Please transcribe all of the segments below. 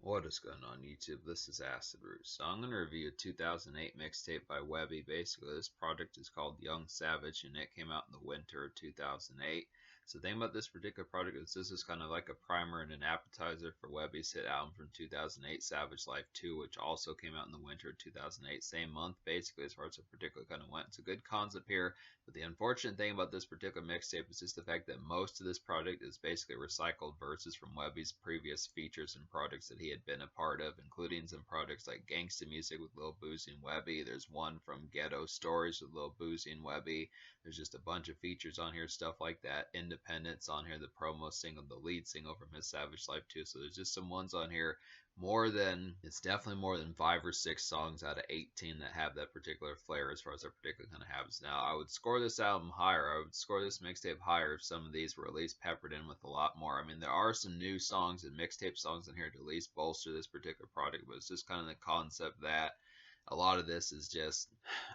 What is going on YouTube? This is Acid Root. So I'm going to review a 2008 mixtape by Webbie. Basically, this project is called Young Savage, and it came out in the winter of 2008. So the thing about this particular project is this is kind of like a primer and an appetizer for Webbie's hit album from 2008, Savage Life 2, which also came out in the winter of 2008, same month, basically, as far as the particular kind of went. It's a good concept here, but the unfortunate thing about this particular mixtape is just the fact that most of this project is basically recycled verses from Webbie's previous features and projects that he had been a part of, including some projects like Gangsta Music with Lil Boosie and Webbie. There's one from Ghetto Stories with Lil Boosie and Webbie. There's just a bunch of features on here, stuff like that. Independence on here, the promo single, the lead single from his Savage Life 2. So there's just some ones on here. It's definitely more than 5 or 6 songs out of 18 that have that particular flair as far as that particular kind of happens. Now, I would score this album higher. I would score this mixtape higher if some of these were at least peppered in with a lot more. I mean, there are some new songs and mixtape songs in here to at least bolster this particular product, but it's just kind of the concept that a lot of this is just,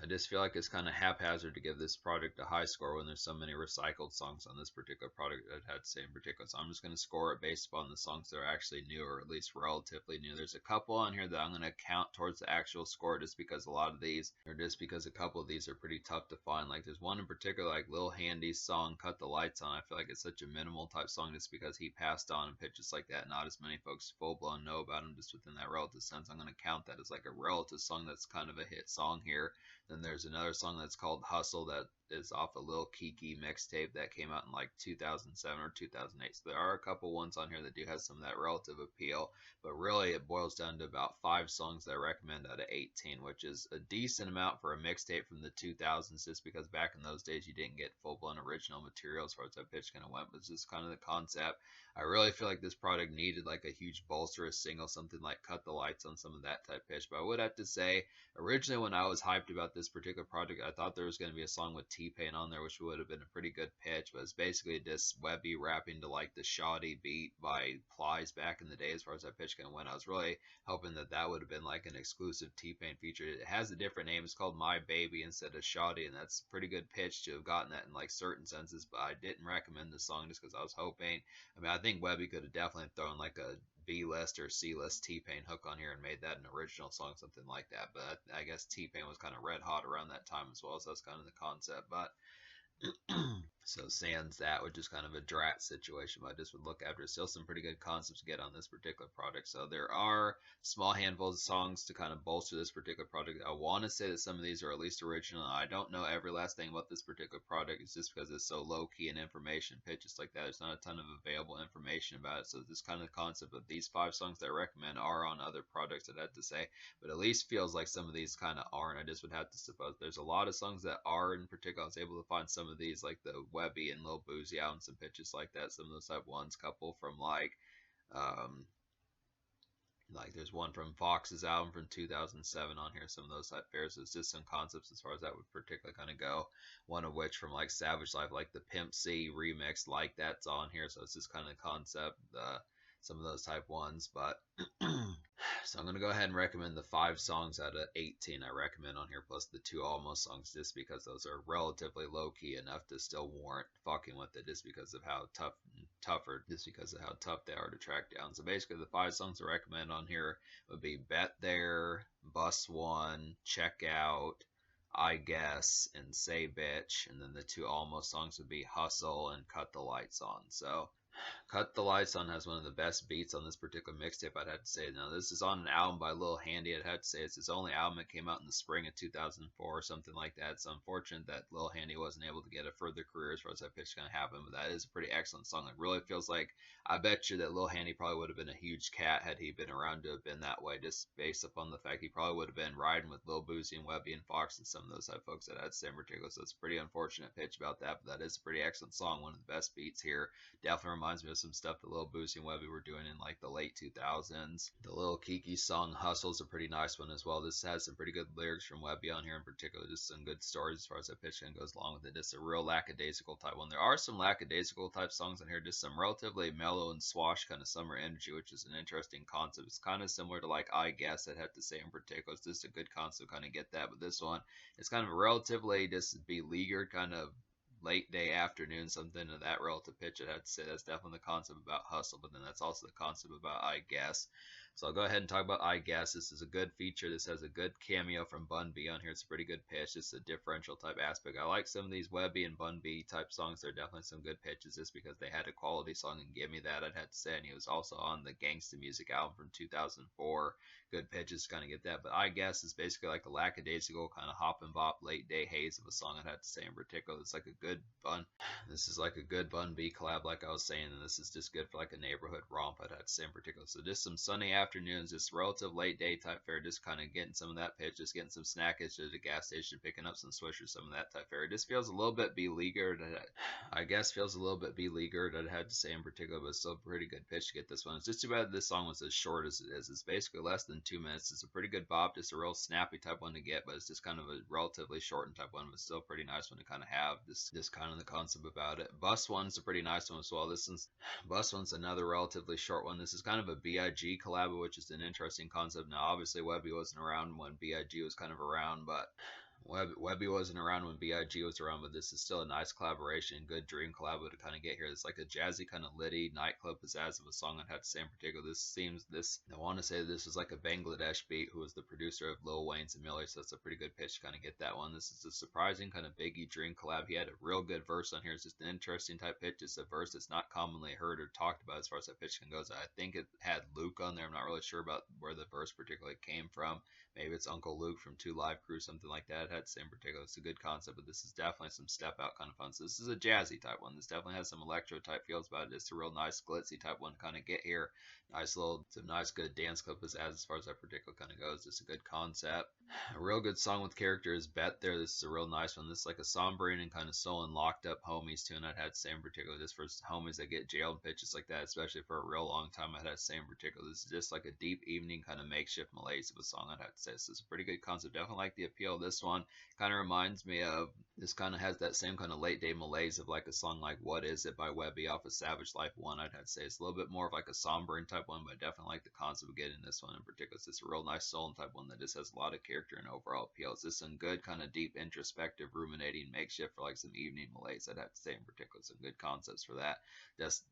I just feel like it's kind of haphazard to give this project a high score when there's so many recycled songs on this particular product that had to say in particular. So I'm just going to score it based upon the songs that are actually new, or at least relatively new. There's a couple on here that I'm going to count towards the actual score just because a lot of these, or just because a couple of these are pretty tough to find. Like there's one in particular, like Lil Handy's song Cut the Lights On. I feel like it's such a minimal type song just because he passed on and pitches like that. Not as many folks full blown know about him just within that relative sense. I'm going to count that as like a relative song that's kind of a hit song here. Then there's another song that's called Hustle that is off a Lil Kiki mixtape that came out in like 2007 or 2008. So there are a couple ones on here that do have some of that relative appeal, but really it boils down to about 5 songs that I recommend out of 18, which is a decent amount for a mixtape from the 2000s, just because back in those days you didn't get full-blown original material as far as that pitch kind of went, but it's just kind of the concept. I really feel like this product needed like a huge bolster, a single, something like Cut the Lights On, some of that type pitch. But I would have to say, originally when I was hyped about this particular project, I thought there was going to be a song with T-Pain on there, which would have been a pretty good pitch, but it's basically just Webbie rapping to like the shoddy beat by Plies back in the day as far as that pitch kind of went. I was really hoping that that would have been like an exclusive T-Pain feature. It has a different name. It's called My Baby instead of Shoddy, and that's a pretty good pitch to have gotten that in like certain senses, but I didn't recommend the song just because I was hoping. I mean, I think Webbie could have definitely thrown like a B-list or C-list T-Pain hook on here and made that an original song, something like that. But I guess T-Pain was kind of red hot around that time as well, so that's kind of the concept. But so sans that, which is kind of a drat situation, but I just would look after still some pretty good concepts to get on this particular product. So there are small handfuls of songs to kind of bolster this particular product. I want to say that some of these are at least original. I don't know every last thing about this particular product. It's just because it's so low key in information pitches like that. There's not a ton of available information about it. So this kind of concept of these 5 songs that I recommend are on other projects, I'd have to say, but at least feels like some of these kind of aren't. I just would have to suppose there's a lot of songs that are in particular. I was able to find some of these like the Webbie and Lil Boosie albums and pitches like that. Some of those type ones, couple from like there's one from Fox's album from 2007 on here, some of those type fairs. So it's just some concepts as far as that would particularly kind of go. One of which from like Savage Life, like the Pimp C remix, like that's on here. So it's just kind of concept, some of those type ones. But so I'm going to go ahead and recommend the 5 songs out of 18 I recommend on here, plus the 2 almost songs, just because those are relatively low-key enough to still warrant fucking with it, just because of how just because of how tough they are to track down. So basically the 5 songs I recommend on here would be Bet There, Bus One, Check Out, I Guess, and Say Bitch, and then the 2 almost songs would be Hustle and Cut the Lights On. So Cut the Lights On has one of the best beats on this particular mixtape, I'd have to say. Now, this is on an album by Lil Handy. I'd have to say it's his only album that came out in the spring of 2004 or something like that. It's unfortunate that Lil Handy wasn't able to get a further career as far as that pitch going to happen, but that is a pretty excellent song. It really feels like, I bet you that Lil Handy probably would have been a huge cat had he been around to have been that way, just based upon the fact he probably would have been riding with Lil Boosie and Webbie and Fox and some of those type folks that had same particular. So it's a pretty unfortunate pitch about that, but that is a pretty excellent song. One of the best beats here. Definitely reminds me of some stuff that Lil Boosie and Webbie were doing in like the late 2000s. The Lil Kiki song Hustle is a pretty nice one as well. This has some pretty good lyrics from Webbie on here in particular, just some good stories as far as that pitch goes along with it. Just a real lackadaisical type one. There are some lackadaisical type songs on here, just some relatively mellow and swash kind of summer energy, which is an interesting concept. It's kind of similar to like I Guess, I'd have to say in particular. It's just a good concept to kind of get that, but this one it's kind of a relatively just beleaguered kind of late day afternoon, something of that relative pitch. I'd have to say that's definitely the concept about hustle, but then that's also the concept about I guess. So I'll go ahead and talk about I guess. This is a good feature. This has a good cameo from Bun B on here. It's a pretty good pitch. It's a differential type aspect. I like some of these Webbie and Bun B type songs. They're definitely some good pitches just because they had a quality song and give me that, I'd have to say. And he was also on the Gangsta Music album from 2004. Good pitches to kind of get that. But I guess is basically like a lackadaisical kind of hop and bop late day haze of a song, I'd have to say in particular. It's like a good Bun. This is like a good Bun B collab, like I was saying, and this is just good for like a neighborhood romp, I'd have to say in particular. So just some sunny afternoons, just relative late day type fare, just kind of getting some of that pitch, just getting some snackage at the gas station, picking up some swishers, some of that type fare. It just feels a little bit beleaguered. I guess feels a little bit beleaguered, I'd have to say in particular, but still a pretty good pitch to get this one. It's just too bad this song was as short as it is. It's basically less than 2 minutes. It's a pretty good bop, just a real snappy type one to get, but it's just kind of a relatively shortened type one, but still pretty nice one to kind of have. Just kind of the concept about it. Bus One's a pretty nice one as well. Bus One's another relatively short one. This is kind of a BIG collab, which is an interesting concept. Now, obviously, Webbie wasn't around when BIG was kind of around, but Webbie wasn't around when BIG was around, but this is still a nice collaboration, good dream collab to kind of get here. It's like a jazzy kind of litty nightclub pizzazz of a song, I'd have to say in particular. I want to say this is like a Bangladesh beat, who was the producer of Lil Wayne's and Miller, so that's a pretty good pitch to kind of get that one. This is a surprising kind of Biggie dream collab. He had a real good verse on here. It's just an interesting type pitch. It's a verse that's not commonly heard or talked about as far as that pitch can goes. I think it had Luke on there. I'm not really sure about where the verse particularly came from. Maybe it's Uncle Luke from 2 Live Crew, something like that. It had the same particular. It's a good concept, but this is definitely some step out kind of fun. So this is a jazzy type one. This definitely has some electro type feels about it. It's a real nice glitzy type one to kind of get here. Some nice good dance clip as far as that particular kind of goes. It's a good concept. A real good song with character is Bet There. This is a real nice one. This is like a sombering and kind of sullen locked up homies tune. I'd had to say in particular, just for homies that get jailed and pitches like that, especially for a real long time, I'd have to say in particular. This is just like a deep evening kind of makeshift malaise of a song, I'd have to say. This is a pretty good concept. Definitely like the appeal of this one. Kind of reminds me of, this kind of has that same kind of late day malaise of like a song like What Is It by Webbie off of Savage Life 1, I'd have to say. It's a little bit more of like a sombering type one, but I definitely like the concept of getting this one in particular. It's just a real nice soul type one that just has a lot of character and overall appeal. It's just some good kind of deep introspective ruminating makeshift for like some evening malaise, I'd have to say in particular. Some good concepts for that. Just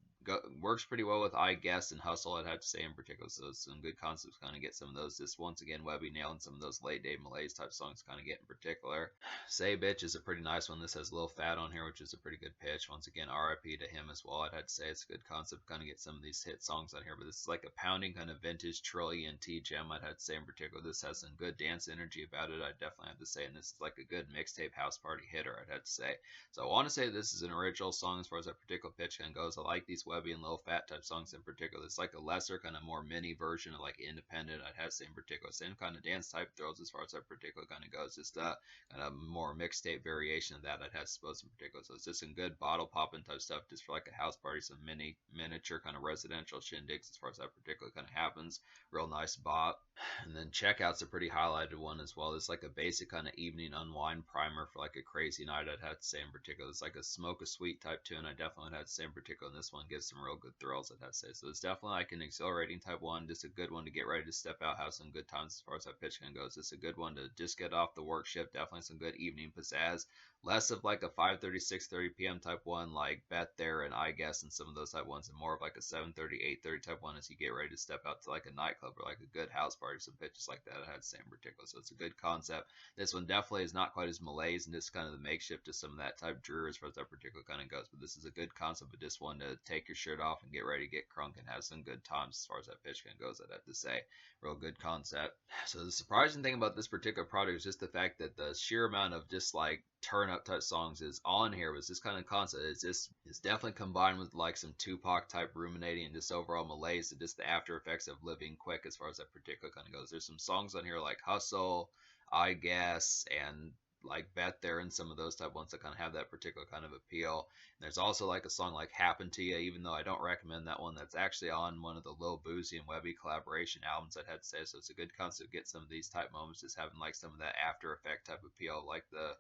works pretty well with I Guess and Hustle, I'd have to say in particular. So some good concepts kind of get some of those. Just once again, Webbie nailing some of those late day malaise type songs kind of get in particular. Say Bitch is a pretty nice one. This has Lil Fat on here, which is a pretty good pitch. Once again, RIP to him as well. I'd have to say it's a good concept kind of get some of these hit songs on here, but this is like a pounding kind of vintage Trillion T gem, I'd have to say in particular. This has some good dance energy about it, I'd definitely have to say, and this is like a good mixtape house party hitter, I'd have to say. So I want to say this is an original song as far as that particular pitch kind of goes. I like these Webbie and Lil Fat type songs in particular. It's like a lesser kind of more mini version of like Independent, I'd have to say in particular. Same kind of dance type thrills as far as that particular kind of goes. Just kind of more mixtape variation of that, I'd have to suppose in particular. So it's just some good bottle popping type stuff just for like a house party, some miniature kind of residential shindigs as far as that particular kind of happens. Real nice bop. And then Checkout's a pretty highlighted one as well. It's like a basic kind of evening unwind primer for like a crazy night, I'd have to say in particular. It's like a smoke a sweet type tune, I definitely would have to say in particular. And this one gives some real good thrills, I'd have to say. So it's definitely like an exhilarating type one, just a good one to get ready to step out, have some good times as far as that pitch can goes. It's a good one to just get off the work shift. Definitely some good evening pizzazz. Less of like a 5:30, 6:30 p.m. type one like Bet There and I Guess and some of those type ones, and more of like a 7:30, 8:30 type one as you get ready to step out to like a nightclub or like a good house party, some pitches like that I had to say in particular. So it's a good concept. This one definitely is not quite as malaise and just kind of the makeshift to some of that type drew as far as that particular kind of goes, but this is a good concept, but just one to take your shirt off and get ready to get crunk and have some good times as far as that pitch kind of goes, I'd have to say. Real good concept. So the surprising thing about this particular product is just the fact that the sheer amount of just like turn up type songs is on here was this kind of concept. It's definitely combined with like some Tupac type ruminating and just overall malaise and just the after effects of living quick as far as that particular kind of goes. There's some songs on here like Hustle, I Guess, and like Bet There and some of those type ones that kind of have that particular kind of appeal. And there's also like a song like Happen to You, even though I don't recommend that one. That's actually on one of the Lil Boozy and Webbie collaboration albums, I'd have to say. So it's a good concept to get some of these type moments, just having like some of that after effect type appeal, like the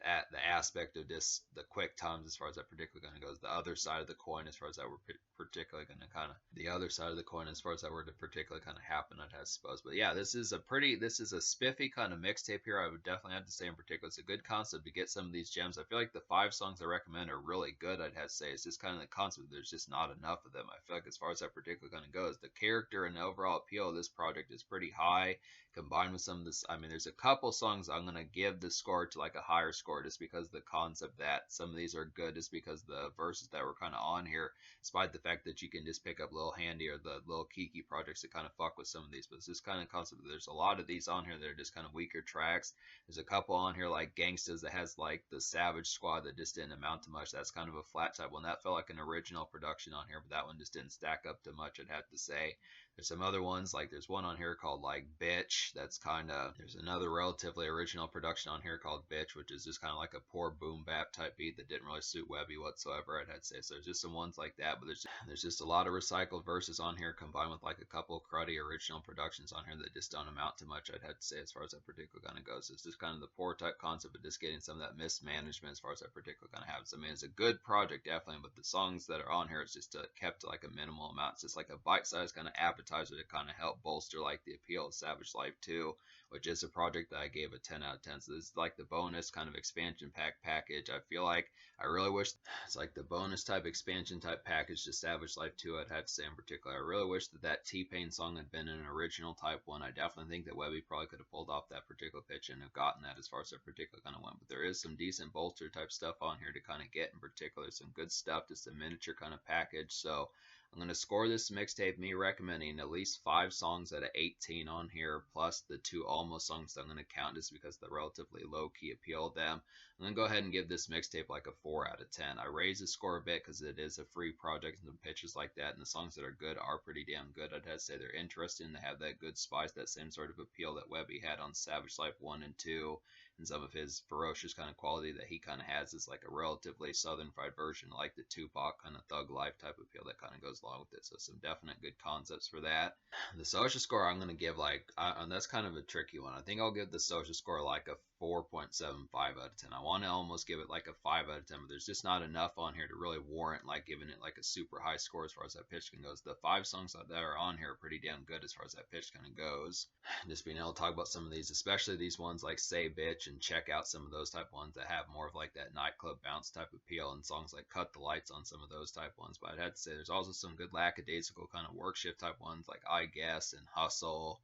at the aspect of just the quick times as far as that particularly kind of goes. The other side of the coin as far as that were particularly going to kind of the other side of the coin as far as that were to particularly kind of happen, I suppose. But yeah, this is a spiffy kind of mixtape here. I would definitely have to say in particular, it's a good concept to get some of these gems. I feel like the 5 songs I recommend are really good. I'd have to say it's just kind of the concept. There's just not enough of them. I feel like as far as that particular kind of goes, the character and the overall appeal of this project is pretty high combined with some of this. I mean, there's a couple songs I'm going to give the score to like a higher score just because the concept that some of these are good just because the verses that were kind of on here, despite the fact that you can just pick up Lil Handy or the Lil Kiki projects that kind of fuck with some of these. But it's this kind of concept. There's a lot of these on here that are just kind of weaker tracks. There's a couple on here like Gangstas that has like the Savage Squad that just didn't amount to much. That's kind of a flat type one. That felt like an original production on here, but that one just didn't stack up to much, I'd have to say. There's some other ones, like there's one on here called like Bitch. That's kind of, there's another relatively original production on here called Bitch, which is just kind of like a poor boom bap type beat that didn't really suit Webbie whatsoever, I'd have to say. So there's just some ones like that, but there's just a lot of recycled verses on here combined with like a couple of cruddy original productions on here that just don't amount to much, I'd have to say, as far as that particular kind of goes. It's just kind of the poor type concept of just getting some of that mismanagement as far as that particular kind of happens. I mean, it's a good project, definitely, but the songs that are on here, it's just kept to like a minimal amount. It's just like a bite-sized kind of appetizer to kind of help bolster like the appeal of Savage Life 2, which is a project that I gave a 10 out of 10. So this is like the bonus kind of expansion package. I feel like I really wish it's like the bonus type expansion type package to Savage Life 2, I'd have to say in particular. I really wish that T-Pain song had been an original type one. I definitely think that Webbie probably could have pulled off that particular pitch and have gotten that as far as that particular kind of went. But there is some decent bolster type stuff on here to kind of get in particular. Some good stuff, just a miniature kind of package. So I'm going to score this mixtape, me recommending at least 5 songs out of 18 on here, plus the 2 almost songs that I'm going to count just because of the relatively low-key appeal of them. I'm going to go ahead and give this mixtape like a 4 out of 10. I raise the score a bit because it is a free project and some pitches like that, and the songs that are good are pretty damn good. I'd have to say they're interesting. They have that good spice, that same sort of appeal that Webbie had on Savage Life 1 and 2. And some of his ferocious kind of quality that he kind of has is like a relatively southern fried version, like the Tupac kind of thug life type appeal that kind of goes along with it. So some definite good concepts for that. The social score I'm going to give like, and that's kind of a tricky one. I think I'll give the social score like a 4.75 out of 10. I want to almost give it like a 5 out of 10, but there's just not enough on here to really warrant like giving it like a super high score as far as that pitch can goes. The 5 songs that are on here are pretty damn good as far as that pitch kind of goes. Just being able to talk about some of these, especially these ones like Say Bitch, and check out some of those type ones that have more of like that nightclub bounce type appeal, and songs like Cut the Lights on some of those type ones. But I'd have to say there's also some good lackadaisical kind of workshift type ones like I Guess and Hustle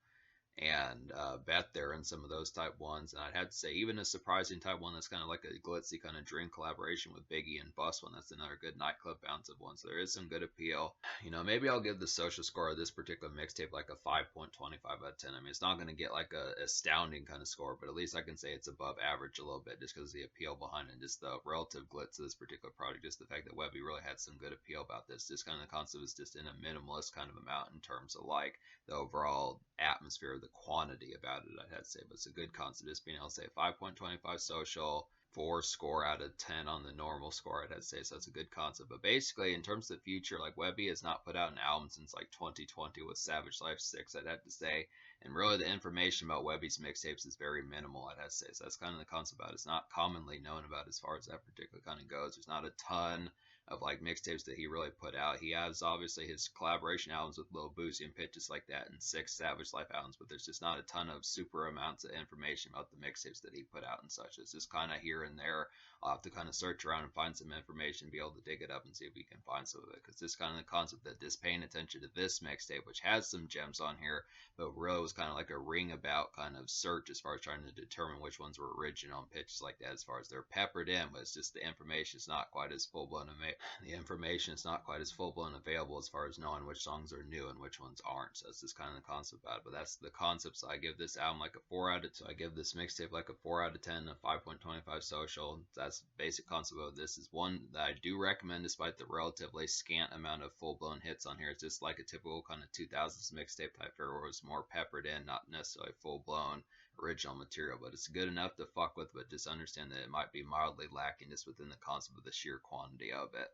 and Bet There and some of those type ones. And I'd have to say even a surprising type one that's kind of like a glitzy kind of dream collaboration with Biggie and Bus one. That's another good nightclub bounce of one. So there is some good appeal. You know, maybe I'll give the social score of this particular mixtape like a 5.25 out of 10. I mean, it's not going to get like a astounding kind of score, but at least I can say it's above average a little bit just because of the appeal behind it, just the relative glitz of this particular product, just the fact that Webbie really had some good appeal about this. Just kind of the concept is just in a minimalist kind of amount in terms of like the overall atmosphere, the quantity about it, I'd have to say. But it's a good concept, just being able to say 5.25 social, 4 score out of 10 on the normal score, I'd have to say. So that's a good concept. But basically, in terms of the future, like Webbie has not put out an album since like 2020 with Savage Life 6, I'd have to say. And really, the information about Webbie's mixtapes is very minimal, I'd have to say. So that's kind of the concept about it. It's not commonly known about as far as that particular kind of goes. There's not a ton of like mixtapes that he really put out. He has obviously his collaboration albums with Lil Boosie and pitches like that, and 6 Savage Life albums, but there's just not a ton of super amounts of information about the mixtapes that he put out and such. It's just kind of here and there. I'll have to kind of search around and find some information, be able to dig it up and see if we can find some of it, because this kind of the concept that just paying attention to this mixtape, which has some gems on here, but really was kind of like a ring about kind of search as far as trying to determine which ones were original and pitches like that, as far as they're peppered in, but it's just the information is not quite as full-blown. The information is not quite as full-blown available as far as knowing which songs are new and which ones aren't. So that's just kind of the concept about it. But that's the concept. So I give this album like a 4 out of 10. So I give this mixtape like a 4 out of 10, a 5.25 social. That's the basic concept of this. Is one that I do recommend despite the relatively scant amount of full-blown hits on here. It's just like a typical kind of 2000s mixtape type where it was more peppered in, not necessarily full-blown original material, but it's good enough to fuck with, but just understand that it might be mildly lacking just within the concept of the sheer quantity of it.